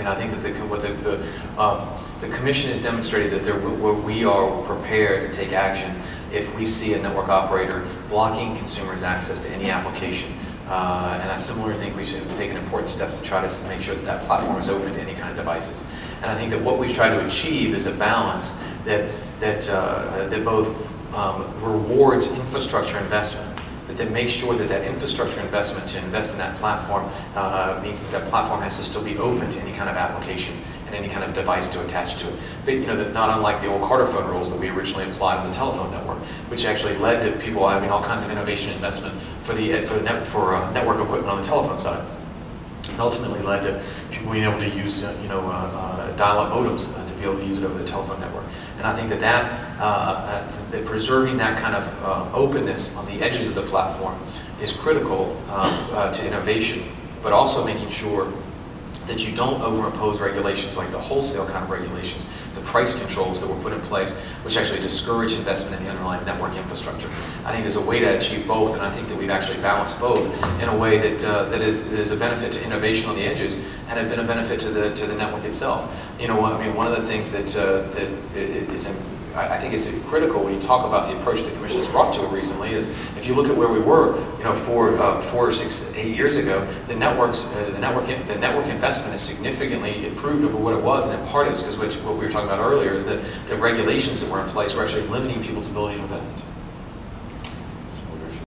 mean, I think that the Commission has demonstrated that we are prepared to take action if we see a network operator blocking consumers' access to any application. And I similarly think we should have taken important steps to try to make sure that that platform is open to any kind of devices. And I think that what we've tried to achieve is a balance that both rewards infrastructure investment, but that makes sure that that infrastructure investment to invest in that platform means that that platform has to still be open to any kind of application and any kind of device to attach to it. But that not unlike the old Carter phone rules that we originally applied on the telephone network, which actually led to people having all kinds of innovation investment for network equipment on the telephone side, and ultimately led to people being able to use dial-up modems to be able to use it over the telephone network. And I think that preserving that kind of openness on the edges of the platform is critical to innovation, but also making sure that you don't overimpose regulations like the wholesale kind of regulations, the price controls that were put in place, which actually discourage investment in the underlying network infrastructure. I think there's a way to achieve both, and I think that we've actually balanced both in a way that is a benefit to innovation on the edges and have been a benefit to the network itself. One of the things that I think is critical when you talk about the approach the Commission has brought to it recently is if you look at where we were, 4, 6, 8 years ago, the network investment is significantly improved over what it was, and in part is because what we were talking about earlier is that the regulations that were in place were actually limiting people's ability to invest.